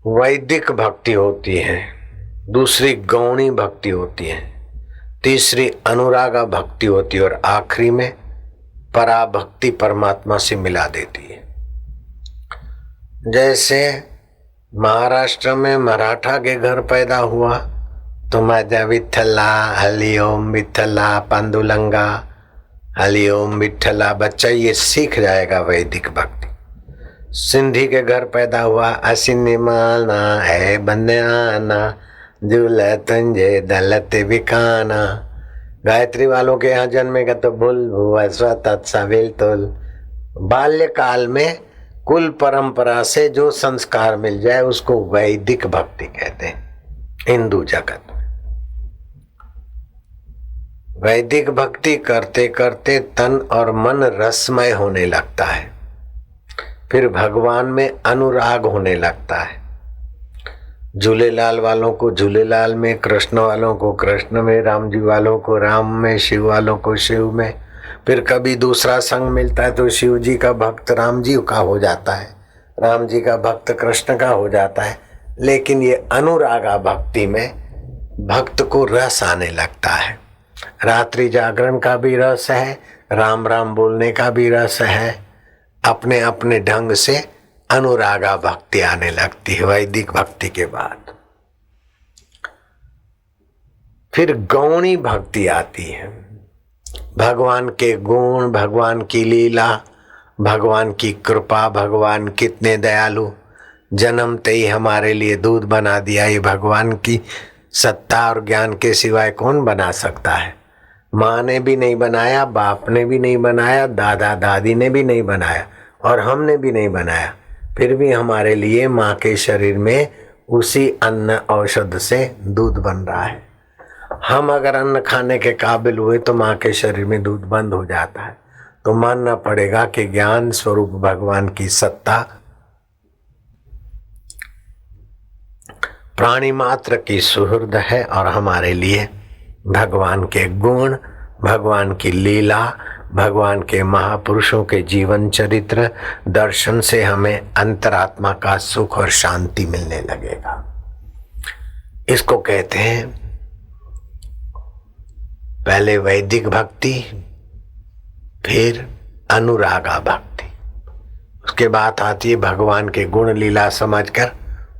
वैदिक भक्ति होती है, दूसरी गौणी भक्ति होती है, तीसरी अनुरागा भक्ति होती है और आखिरी में पराभक्ति परमात्मा से मिला देती है। जैसे महाराष्ट्र में मराठा के घर पैदा हुआ तो माझा विठ्ठला हरिओम विठ्ठला पांडुरंगा हरिओम विठ्ठला, बच्चा ये सीख जाएगा वैदिक भक्ति। सिंधी के घर पैदा हुआ असिनी माना है बन्याना झूला तंजे दलत विकाना। गायत्री वालों के यहाँ जन्मेगा तो भूल भुआ स्वतत्सा विलतुल। बाल्यकाल में कुल परंपरा से जो संस्कार मिल जाए उसको वैदिक भक्ति कहते हैं। हिंदू जगत में वैदिक भक्ति करते करते तन और मन रसमय होने लगता है, फिर भगवान में अनुराग होने लगता है। झूलेलाल वालों को झूलेलाल में, कृष्ण वालों को कृष्ण में, राम जी वालों को राम में, शिव वालों को शिव में। फिर कभी दूसरा संग मिलता है तो शिव जी का भक्त राम जी का हो जाता है, राम जी का भक्त कृष्ण का हो जाता है। लेकिन ये अनुरागा भक्ति में भक्त को रस आने लगता है। रात्रि जागरण का भी रस है, राम राम बोलने का भी रस है। अपने अपने ढंग से अनुरागा भक्ति आने लगती है वैदिक भक्ति के बाद। फिर गौणी भक्ति आती है। भगवान के गुण, भगवान की लीला, भगवान की कृपा, भगवान कितने दयालु, जन्मते ही हमारे लिए दूध बना दिया। ये भगवान की सत्ता और ज्ञान के सिवाय कौन बना सकता है। माँ ने भी नहीं बनाया, बाप ने भी नहीं बनाया, दादा दादी ने भी नहीं बनाया और हमने भी नहीं बनाया, फिर भी हमारे लिए माँ के शरीर में उसी अन्न औषध से दूध बन रहा है। हम अगर अन्न खाने के काबिल हुए तो माँ के शरीर में दूध बंद हो जाता है। तो मानना पड़ेगा कि ज्ञान स्वरूप भगवान की सत्ता प्राणी मात्र की सुहृद है और हमारे लिए भगवान के गुण, भगवान की लीला, भगवान के महापुरुषों के जीवन चरित्र दर्शन से हमें अंतरात्मा का सुख और शांति मिलने लगेगा। इसको कहते हैं पहले वैदिक भक्ति, फिर अनुरागा भक्ति, उसके बाद आती है भगवान के गुण लीला समझकर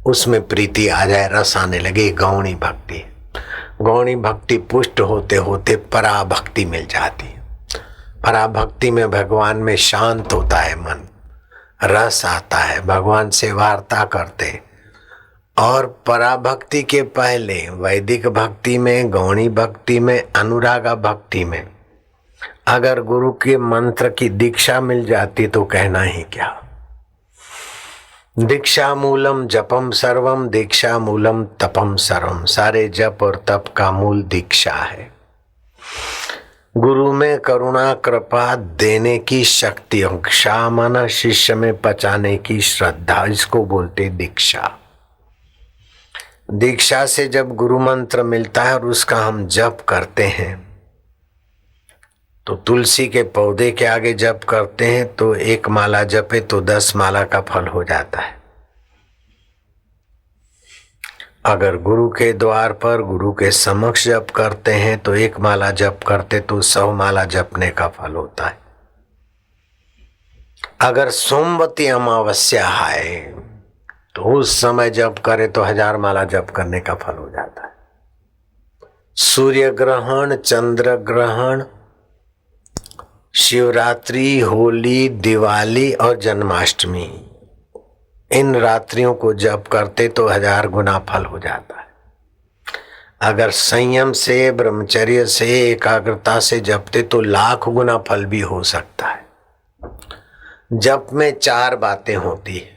उसमें प्रीति आ जाए, रस आने लगे, गौणी भक्ति। गौणी भक्ति पुष्ट होते होते पराभक्ति मिल जाती है। पराभक्ति में भगवान में शांत होता है मन, रस आता है, भगवान से वार्ता करते। और पराभक्ति के पहले वैदिक भक्ति में, गौणी भक्ति में, अनुरागा भक्ति में अगर गुरु के मंत्र की दीक्षा मिल जाती तो कहना ही क्या। दीक्षा मूलम जपम सर्वम, दीक्षा मूलम तपम सर्वम। सारे जप और तप का मूल दीक्षा है। गुरु में करुणा कृपा देने की शक्ति, क्षमा माना शिष्य में पचाने की श्रद्धा, इसको बोलते दीक्षा। दीक्षा से जब गुरु मंत्र मिलता है और उसका हम जप करते हैं तो तुलसी के पौधे के आगे जप करते हैं तो 1 माला जपे तो 10 माला का फल हो जाता है। अगर गुरु के द्वार पर गुरु के समक्ष जप करते हैं तो 1 माला जप करते तो 100 माला जपने का फल होता है। अगर सोमवती अमावस्या है तो उस समय जप करे तो 1000 माला जप करने का फल हो जाता है। सूर्य ग्रहण, चंद्र ग्रहण, शिवरात्रि, होली, दिवाली और जन्माष्टमी, इन रात्रियों को जप करते तो 1000 गुना फल हो जाता है। अगर संयम से, ब्रह्मचर्य से, एकाग्रता से जपते तो 1,00,000 गुना फल भी हो सकता है। जप में 4 बातें होती है।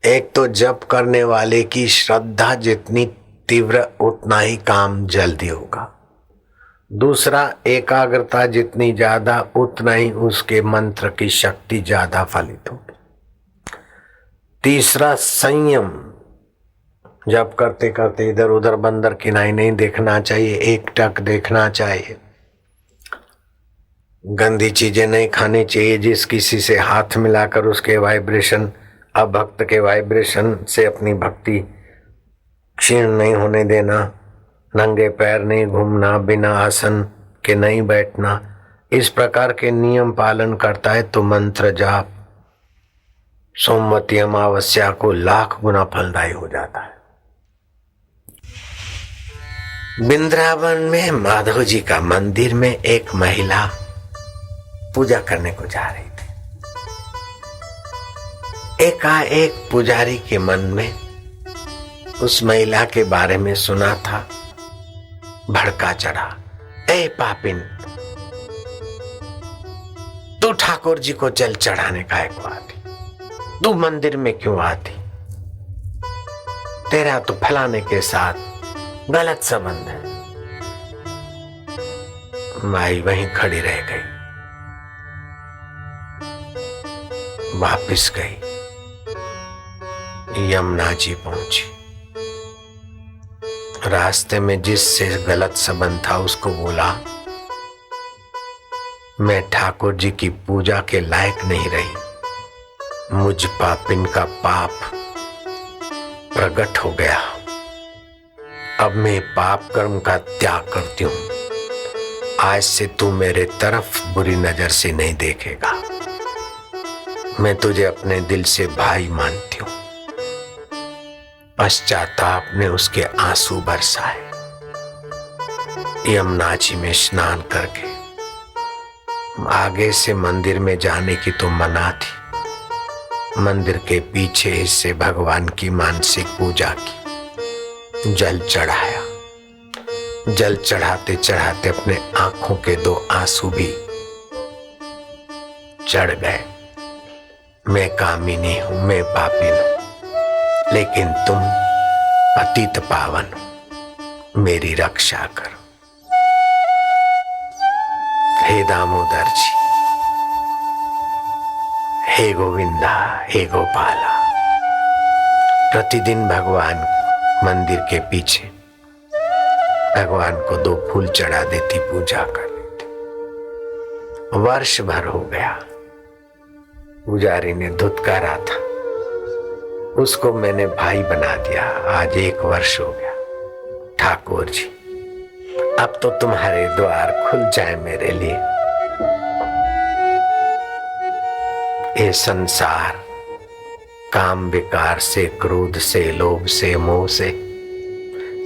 एक तो जप करने वाले की श्रद्धा जितनी तीव्र उतना ही काम जल्दी होगा। दूसरा, एकाग्रता जितनी ज्यादा उतना ही उसके मंत्र की शक्ति ज्यादा फलित होगी। तीसरा, संयम। जप करते करते इधर उधर बंदर किनाई नहीं देखना चाहिए, एकटक देखना चाहिए। गंदी चीजें नहीं खानी चाहिए। जिस किसी से हाथ मिलाकर उसके वाइब्रेशन अब भक्त के वाइब्रेशन से अपनी भक्ति क्षीण नहीं होने देना, नंगे पैर नहीं घूमना, बिना आसन के नहीं बैठना, इस प्रकार के नियम पालन करता है तो मंत्र जाप सोमवती अमावस्या को लाख गुना फलदायी हो जाता है। वृंदावन में माधव जी का मंदिर में एक महिला पूजा करने को जा रही थी। एकाएक पुजारी के मन में उस महिला के बारे में सुना था, भड़का चढ़ा, ए पापिन, तू ठाकुर जी को जल चढ़ाने का एक आती, तू मंदिर में क्यों आती? तेरा तो फलाने के साथ गलत संबंध है। माई वहीं खड़ी रह गई, वापिस गई, यमुना जी पहुंची। रास्ते में जिससे गलत संबंध था उसको बोला, मैं ठाकुर जी की पूजा के लायक नहीं रही, मुझ पापिन का पाप प्रकट हो गया, अब मैं पाप कर्म का त्याग करती हूं। आज से तू मेरे तरफ बुरी नजर से नहीं देखेगा, मैं तुझे अपने दिल से भाई मानती हूं। पश्चाताप ने उसके आंसू बरसाए। यमुना जी में स्नान करके आगे से मंदिर में जाने की तो मना थी। मंदिर के पीछे हिस्से भगवान की मानसिक पूजा की, जल चढ़ाया। जल चढ़ाते चढ़ाते अपने आंखों के 2 आंसू भी चढ़ गए। मैं कामिनी हूं, मैं पापिन हूं, लेकिन तुम पतित पावन हो, मेरी रक्षा करो। हे दामोदर जी, हे गोविंदा, हे गोपाला। प्रतिदिन भगवान मंदिर के पीछे भगवान को 2 फूल चढ़ा देती, पूजा कर लेती। वर्ष भर हो गया, पुजारी ने धुतकारा था, उसको मैंने भाई बना दिया। आज 1 वर्ष हो गया। ठाकुर जी, अब तो तुम्हारे द्वार खुल जाए मेरे लिए। ये संसार काम विकार से, क्रोध से, लोभ से, मोह से,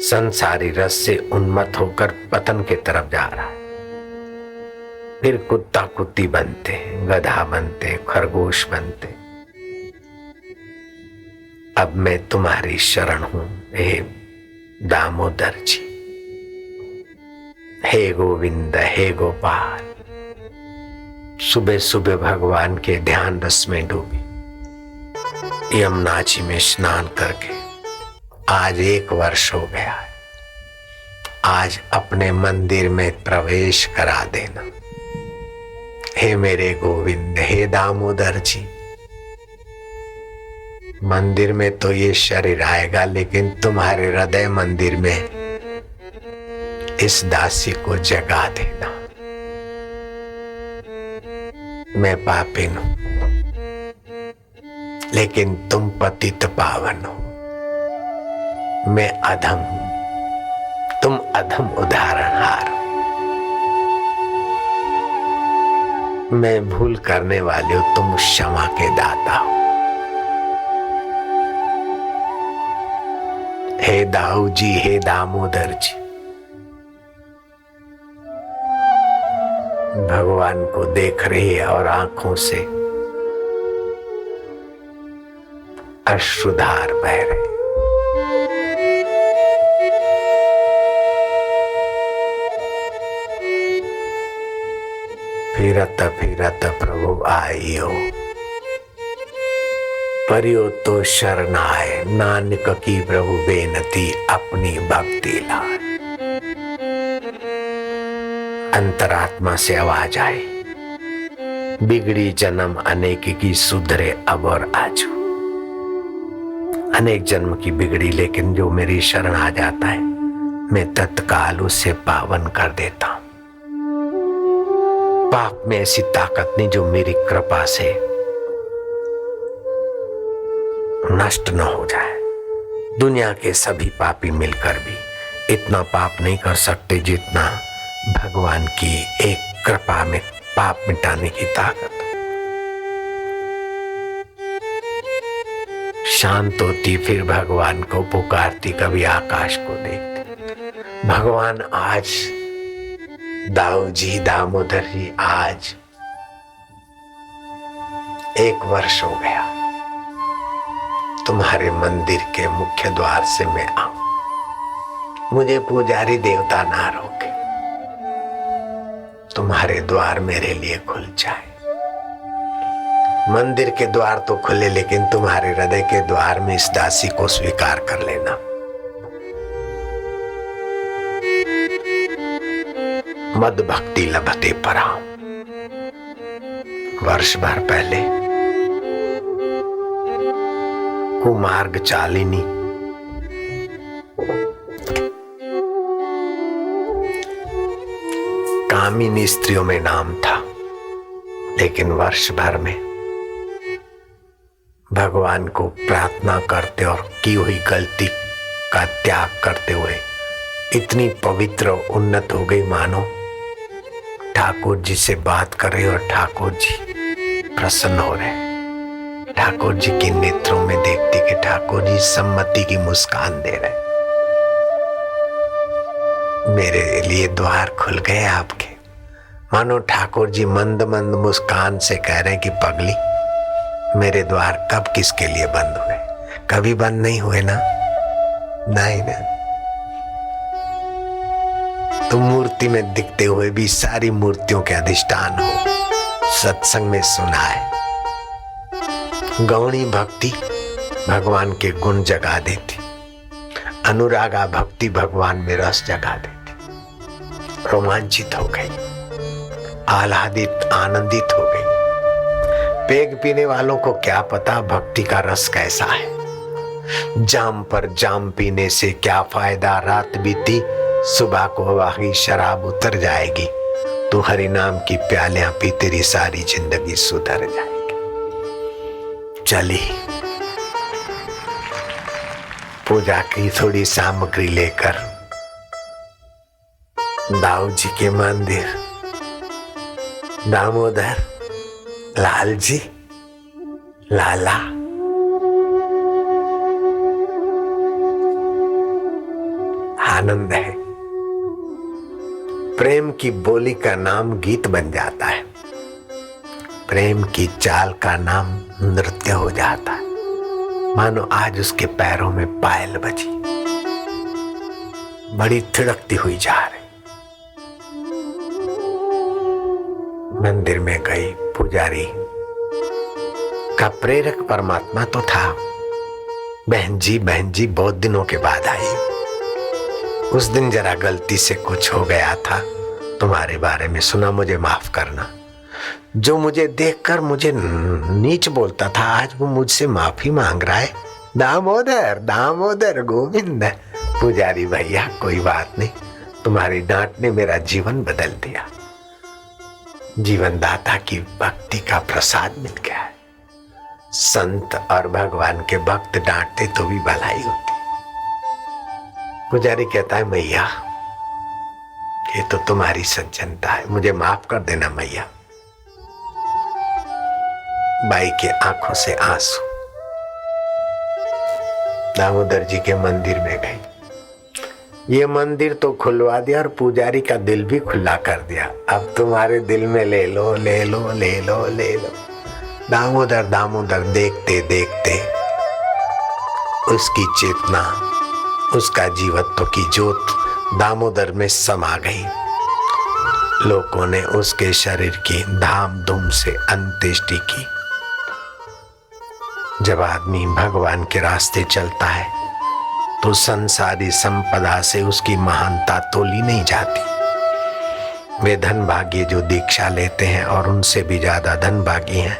संसारी रस से उन्मत्त होकर पतन के तरफ जा रहा है। फिर कुत्ता कुत्ती बनते, गधा बनते, खरगोश बनते। अब मैं तुम्हारी शरण हूं, हे दामोदर जी, हे गोविंद, हे गोपाल। सुबह सुबह भगवान के ध्यान रस में डूबी। यमुना जी में स्नान करके आज 1 वर्ष हो गया है। आज अपने मंदिर में प्रवेश करा देना। हे मेरे गोविंद, हे दामोदर जी, मंदिर में तो ये शरीर आएगा, लेकिन तुम्हारे हृदय मंदिर में इस दासी को जगा देना। मैं पापिन हूं, लेकिन तुम पतित पावन हो। मैं अधम हूं, तुम अधम उदाहरणहार हो। मैं भूल करने वाले हो, तुम क्षमा के दाता हो। हे दाऊ जी, हे दामोदर जी, भगवान को देख रही है और आंखों से अश्रुधार बह रहे। फिरत फिरत प्रभु आइयो, परियो तो शरणाए, नानक की प्रभु बेनती अपनी भक्ति लाए। अंतरात्मा से आवाज आई, बिगड़ी जन्म अनेक की, सुधरे अब और आजू। अनेक जन्म की बिगड़ी, लेकिन जो मेरी शरण आ जाता है मैं तत्काल उसे पावन कर देता हूं। पाप में ऐसी ताकत नहीं जो मेरी कृपा से नष्ट न हो जाए। दुनिया के सभी पापी मिलकर भी इतना पाप नहीं कर सकते जितना भगवान की एक कृपा में पाप मिटाने की ताकत। शांत होती, फिर भगवान को पुकारती, कभी आकाश को देखती। भगवान आज दाऊ जी, दामोदर जी, आज 1 वर्ष हो गया तुम्हारे मंदिर के मुख्य द्वार से मैं आऊं, मुझे पुजारी देवता ना रोके, तुम्हारे द्वार मेरे लिए खुल जाए। मंदिर के द्वार तो खुले, लेकिन तुम्हारे हृदय के द्वार में इस दासी को स्वीकार कर लेना। मद भक्ति लभते पराम। वर्ष भर पहले कुमार्ग चालिनी कामिनी स्त्रियों में नाम था, लेकिन वर्ष भर में भगवान को प्रार्थना करते और की हुई गलती का त्याग करते हुए इतनी पवित्र उन्नत हो गई, मानो ठाकुर जी से बात कर रहे और ठाकुर जी प्रसन्न हो रहे। ठाकुर जी के नेत्रों में देखती कि ठाकुर जी सम्मति की मुस्कान दे रहे। मेरे लिए द्वार खुल गए आपके। मानो ठाकुर जी मंद मंद मुस्कान से कह रहे हैं कि पगली, मेरे द्वार कब किसके लिए बंद हुए? कभी बंद नहीं हुए ना? नहीं ना। तुम मूर्ति में दिखते हुए भी सारी मूर्तियों के अधिष्ठान हो। सत्संग में सुना है, गौणी भक्ति भगवान के गुण जगा देती, अनुरागा भक्ति भगवान में रस जगा देती। रोमांचित हो गई, आह्लादित आनंदित हो गई। पेग पीने वालों को क्या पता भक्ति का रस कैसा है। जाम पर जाम पीने से क्या फायदा, रात बीती सुबह को वही शराब उतर जाएगी। तो हरि नाम की प्यालियां पी, तेरी सारी जिंदगी सुधर जाएगी। चली पूजा की थोड़ी सामग्री लेकर दाऊ जी के मंदिर, दामोदर लाल जी, लाला आनंद है। प्रेम की बोली का नाम गीत बन जाता है, प्रेम की चाल का नाम नृत्य हो जाता है। मानो आज उसके पैरों में पायल बजी, बड़ी थिड़कती हुई जा रही। मंदिर में गई, पुजारी का प्रेरक परमात्मा तो था। बहन जी बहुत दिनों के बाद आई। उस दिन जरा गलती से कुछ हो गया था, तुम्हारे बारे में सुना, मुझे माफ करना। जो मुझे देखकर मुझे नीच बोलता था, आज वो मुझसे माफी मांग रहा है। दामोदर दामोदर गोविंद। पुजारी भैया कोई बात नहीं, तुम्हारी डांट ने मेरा जीवन बदल दिया। जीवन दाता की भक्ति का प्रसाद मिल गया है। संत और भगवान के भक्त डांटते तो भी भलाई होती। पुजारी कहता है, मैया ये तो तुम्हारी सज्जनता है, मुझे माफ कर देना मैया। बाई के आंखों से आंसू। दामोदर जी के मंदिर में गई। ये मंदिर तो खुलवा दिया और पुजारी का दिल भी खुला कर दिया। अब तुम्हारे दिल में ले लो ले लो ले लो ले लो। दामोदर दामोदर देखते देखते उसकी चेतना, उसका जीवत्व की ज्योत दामोदर में समा गई। लोगों ने उसके शरीर की धाम धूम से अंत्येष्टि की। जब आदमी भगवान के रास्ते चलता है तो संसारी संपदा से उसकी महानता तोली नहीं जाती। वे धनभागी जो दीक्षा लेते हैं और उनसे भी ज्यादा धनभागी हैं।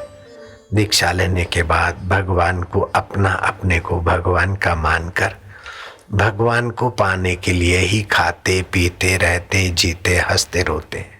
दीक्षा लेने के बाद भगवान को अपना, अपने को भगवान का मानकर भगवान को पाने के लिए ही खाते पीते रहते, जीते, हंसते रोते।